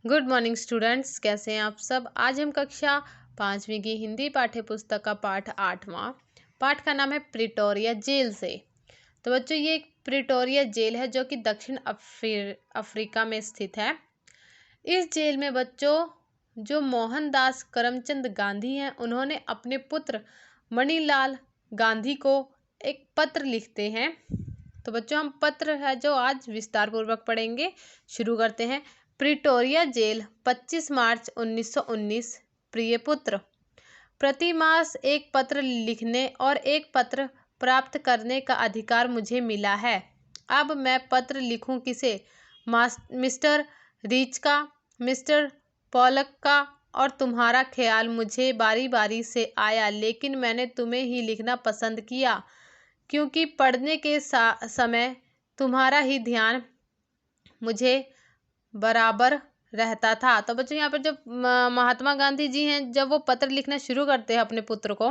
Good morning students, कैसे हैं आप सब। आज हम कक्षा 5वीं की हिंदी पाठ्य पुस्तक का पाठ 8वां पाठ का नाम है प्रिटोरिया जेल से। तो बच्चों, ये एक प्रिटोरिया जेल है जो कि दक्षिण अफ्रीका में स्थित है। इस जेल में बच्चों जो मोहनदास करमचंद गांधी हैं, उन्होंने अपने पुत्र मणिलाल गांधी को एक पत्र लिखते हैं। तो बच्चों, हम पत्र है जो आज विस्तार पूर्वक पढ़ेंगे। शुरू करते हैं। प्रिटोरिया जेल, 25 मार्च 1919। प्रिय पुत्र, प्रति मास एक पत्र लिखने और एक पत्र प्राप्त करने का अधिकार मुझे मिला है। अब मैं पत्र लिखूं किसे? मिस्टर रीच का, मिस्टर पॉलक का, और तुम्हारा ख्याल मुझे बारी बारी से आया, लेकिन मैंने तुम्हें ही लिखना पसंद किया क्योंकि पढ़ने के समय तुम्हारा ही ध्यान मुझे बराबर रहता था। तो बच्चों, यहाँ पर जब महात्मा गांधी जी हैं, जब वो पत्र लिखना शुरू करते हैं अपने पुत्र को,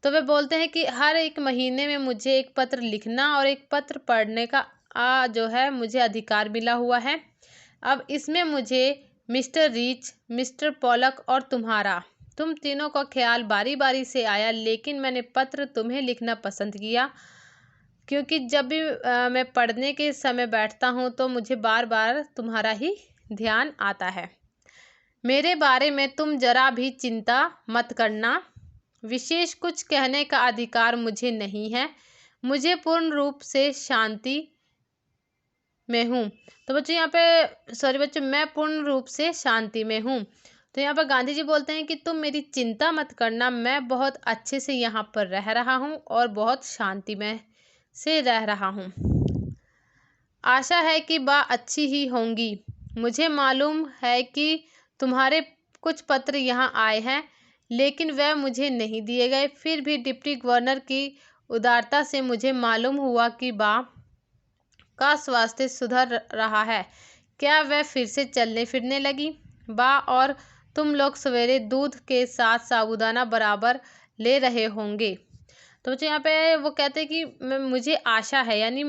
तो वे बोलते हैं कि हर एक महीने में मुझे एक पत्र लिखना और एक पत्र पढ़ने का जो है मुझे अधिकार मिला हुआ है। अब इसमें मुझे मिस्टर रीच, मिस्टर पॉलक और तुम तीनों का ख्याल बारी बारी से आया, लेकिन मैंने पत्र तुम्हें लिखना पसंद किया क्योंकि जब भी मैं पढ़ने के समय बैठता हूँ तो मुझे बार बार तुम्हारा ही ध्यान आता है। मेरे बारे में तुम जरा भी चिंता मत करना। विशेष कुछ कहने का अधिकार मुझे नहीं है। मुझे पूर्ण रूप से शांति में हूँ। तो बच्चों, यहाँ पे सॉरी बच्चों, मैं पूर्ण रूप से शांति में हूँ। तो यहाँ पर गांधी जी बोलते हैं कि तुम मेरी चिंता मत करना, मैं बहुत अच्छे से यहाँ पर रह रहा हूँ और बहुत शांति में से रह रहा हूँ। आशा है कि बात अच्छी ही होंगी। मुझे मालूम है कि तुम्हारे कुछ पत्र यहाँ आए हैं, लेकिन वह मुझे नहीं दिए गए। फिर भी डिप्टी गवर्नर की उदारता से मुझे मालूम हुआ कि बा का स्वास्थ्य सुधर रहा है। क्या वह फिर से चलने फिरने लगी? बा और तुम लोग सवेरे दूध के साथ साबूदाना बराबर ले रहे होंगे। तो बच्चों, यहाँ पे वो कहते हैं कि मुझे आशा है, यानी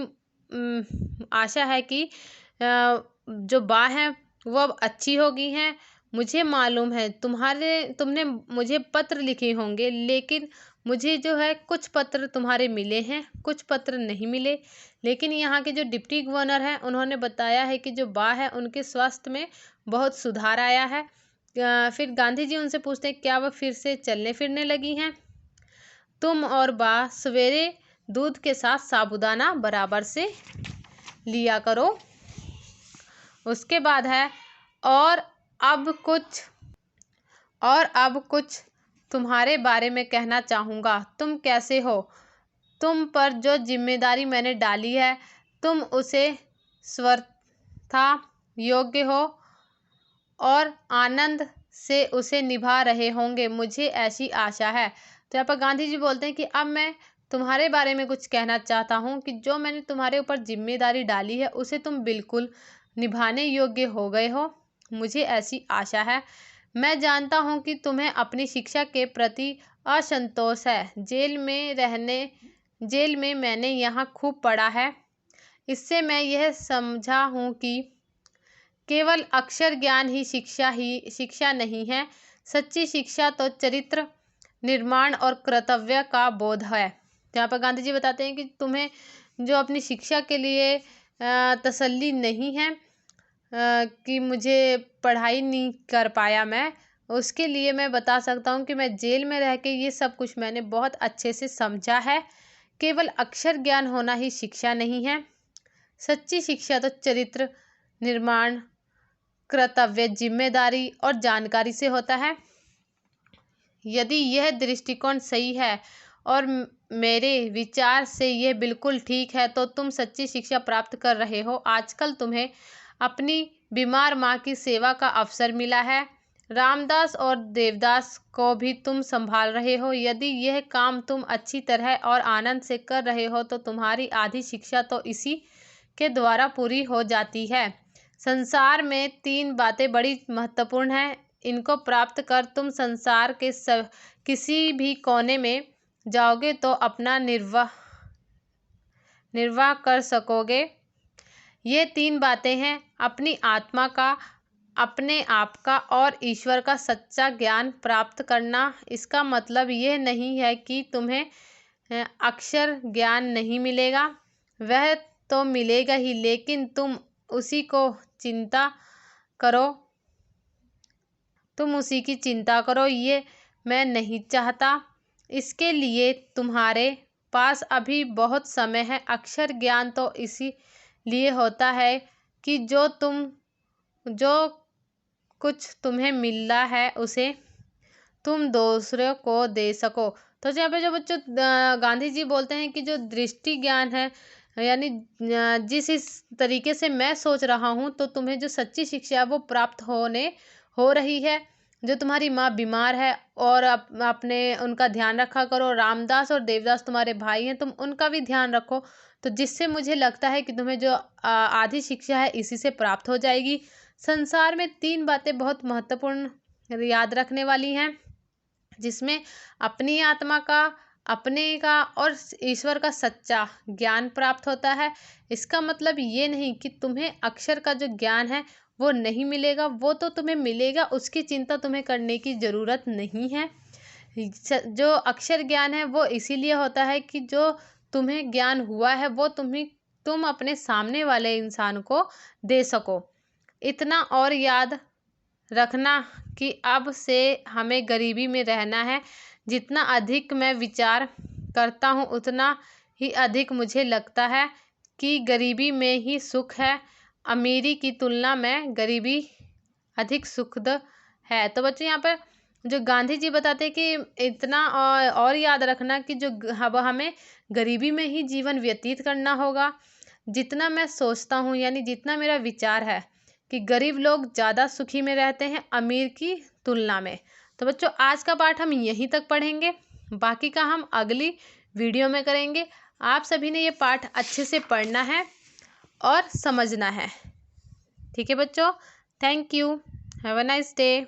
आशा है कि जो बा है वो अब अच्छी हो गई हैं। मुझे मालूम है तुमने मुझे पत्र लिखे होंगे, लेकिन मुझे जो है कुछ पत्र तुम्हारे मिले हैं, कुछ पत्र नहीं मिले। लेकिन यहाँ के जो डिप्टी गवर्नर हैं, उन्होंने बताया है कि जो बा है उनके स्वास्थ्य में बहुत सुधार आया है। फिर गांधी जी उनसे पूछते हैं क्या वह फिर से चलने फिरने लगी हैं? तुम और बा सवेरे दूध के साथ साबूदाना बराबर से लिया करो। उसके बाद है और अब कुछ तुम्हारे बारे में कहना चाहूँगा। तुम कैसे हो? तुम पर जो जिम्मेदारी मैंने डाली है, तुम उसे स्वर्था योग्य हो और आनंद से उसे निभा रहे होंगे, मुझे ऐसी आशा है। तो यहाँ पर गांधी जी बोलते हैं कि अब मैं तुम्हारे बारे में कुछ कहना चाहता हूँ कि जो मैंने तुम्हारे ऊपर जिम्मेदारी डाली है उसे तुम बिल्कुल निभाने योग्य हो गए हो, मुझे ऐसी आशा है। मैं जानता हूँ कि तुम्हें अपनी शिक्षा के प्रति असंतोष है। जेल में मैंने यहाँ खूब पढ़ा है। इससे मैं यह समझा हूँ कि केवल अक्षर ज्ञान ही शिक्षा नहीं है। सच्ची शिक्षा तो चरित्र निर्माण और कर्तव्य का बोध है। यहाँ पर गांधी जी बताते हैं कि तुम्हें जो अपनी शिक्षा के लिए तसल्ली नहीं है कि मुझे पढ़ाई नहीं कर पाया मैं, उसके लिए मैं बता सकता हूँ कि मैं जेल में रह के ये सब कुछ मैंने बहुत अच्छे से समझा है। केवल अक्षर ज्ञान होना ही शिक्षा नहीं है। सच्ची शिक्षा तो चरित्र निर्माण, कर्तव्य, जिम्मेदारी और जानकारी से होता है। यदि यह दृष्टिकोण सही है और मेरे विचार से यह बिल्कुल ठीक है, तो तुम सच्ची शिक्षा प्राप्त कर रहे हो। आजकल तुम्हें अपनी बीमार माँ की सेवा का अवसर मिला है। रामदास और देवदास को भी तुम संभाल रहे हो। यदि यह काम तुम अच्छी तरह और आनंद से कर रहे हो तो तुम्हारी आधी शिक्षा तो इसी के द्वारा पूरी हो जाती है। संसार में 3 बातें बड़ी महत्वपूर्ण हैं। इनको प्राप्त कर तुम संसार के किसी भी कोने में जाओगे तो अपना निर्वाह कर सकोगे। ये 3 बातें हैं: अपनी आत्मा का अपने आप का और ईश्वर का सच्चा ज्ञान प्राप्त करना। इसका मतलब ये नहीं है कि तुम्हें अक्षर ज्ञान नहीं मिलेगा, वह तो मिलेगा ही, लेकिन तुम उसी को चिंता करो, तुम उसी की चिंता करो, ये मैं नहीं चाहता। इसके लिए तुम्हारे पास अभी बहुत समय है। अक्षर ज्ञान तो इसीलिए होता है कि जो कुछ तुम्हें मिला है उसे तुम दूसरों को दे सको। तो यहाँ पे जो बच्चों गांधी जी बोलते हैं कि जो दृष्टि ज्ञान है, यानी जिस इस तरीके से मैं सोच रहा हूँ तो तुम्हें जो सच्ची शिक्षा है वो प्राप्त हो रही है। जो तुम्हारी माँ बीमार है और अपने उनका ध्यान रखा करो। रामदास और देवदास तुम्हारे भाई हैं, तुम उनका भी ध्यान रखो। तो जिससे मुझे लगता है कि तुम्हें जो आधी शिक्षा है इसी से प्राप्त हो जाएगी। संसार में 3 बातें बहुत महत्वपूर्ण याद रखने वाली हैं, जिसमें अपनी आत्मा का, अपने का और ईश्वर का सच्चा ज्ञान प्राप्त होता है। इसका मतलब ये नहीं कि तुम्हें अक्षर का जो ज्ञान है वो नहीं मिलेगा, वो तो तुम्हें मिलेगा, उसकी चिंता तुम्हें करने की ज़रूरत नहीं है। जो अक्षर ज्ञान है वो इसीलिए होता है कि जो तुम्हें ज्ञान हुआ है वो तुम अपने सामने वाले इंसान को दे सको। इतना और याद रखना कि अब से हमें गरीबी में रहना है। जितना अधिक मैं विचार करता हूँ उतना ही अधिक मुझे लगता है कि गरीबी में ही सुख है। अमीरी की तुलना में गरीबी अधिक सुखद है। तो बच्चों यहाँ पर जो गांधी जी बताते हैं कि इतना और याद रखना कि जो अब हमें गरीबी में ही जीवन व्यतीत करना होगा। जितना मैं सोचता हूँ, यानी जितना मेरा विचार है कि गरीब लोग ज़्यादा सुखी में रहते हैं अमीर की तुलना में। तो बच्चों आज का पाठ हम यहीं तक पढ़ेंगे, बाकी का हम अगली वीडियो में करेंगे। आप सभी ने ये पाठ अच्छे से पढ़ना है और समझना है। ठीक है बच्चों, thank you, have a nice day.